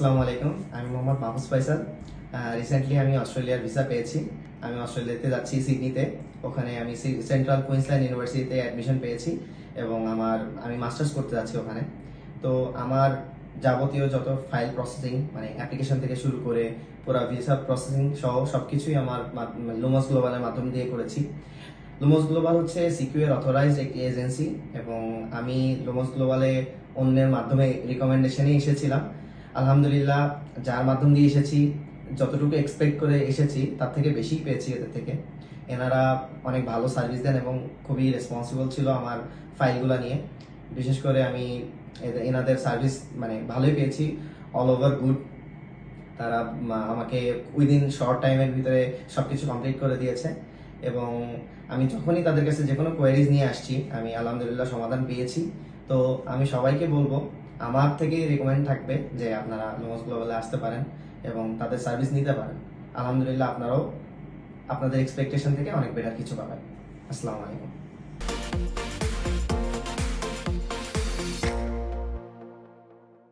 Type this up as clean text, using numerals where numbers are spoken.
আসসালামু আলাইকুম, আমি মোহাম্মদ মাহফুজ ফয়সাল। রিসেন্টলি আমি অস্ট্রেলিয়ার ভিসা পেয়েছি। আমি অস্ট্রেলিয়াতে যাচ্ছি সিডনিতে। ওখানে আমি সেন্ট্রাল কুইন্সল্যান্ড ইউনিভার্সিটিতে অ্যাডমিশন পেয়েছি এবং আমি মাস্টার্স করতে যাচ্ছি ওখানে। তো আমার যাবতীয় যত ফাইল প্রসেসিং মানে অ্যাপ্লিকেশন থেকে শুরু করে পুরো ভিসা প্রসেসিং সহ সবকিছুই আমার লুমস গ্লোবালের মাধ্যম দিয়ে করেছি। লুমস গ্লোবাল হচ্ছে সিকিউর অথরাইজড একটি এজেন্সি এবং আমি লুমস গ্লোবালে অন্যের মাধ্যমে রিকমেন্ডেশনে এসেছিলাম। আলহামদুলিল্লাহ, যার মাধ্যম দিয়ে এসেছি যতটুকু এক্সপেক্ট করে এসেছি তার থেকে বেশি পেয়েছি এদের থেকে। এনারা অনেক ভালো সার্ভিস দেন এবং খুবই রেসপন্সিবল ছিল আমার ফাইলগুলো নিয়ে। বিশেষ করে আমি এনাদের সার্ভিস মানে ভালোই পেয়েছি, অল ওভার গুড। তারা আমাকে উইদিন শর্ট টাইমের ভিতরে সবকিছু কমপ্লিট করে দিয়েছে এবং আমি যখনই তাদের কাছে যে কোনো কোয়ারিজ নিয়ে আসছি আমি আলহামদুলিল্লাহ সমাধান পেয়েছি। তো আমি সবাইকে বলবো, আমার থেকে রিকমেন্ড থাকবে যে আপনারা লুমস গ্লোবালে আসতে পারেন এবং তাদের সার্ভিস নিতে পারেন। আলহামদুলিল্লাহ, আপনারাও আপনাদের এক্সপেকটেশন থেকে অনেক বেটার কিছু পাবেন। আসসালামু আলাইকুম।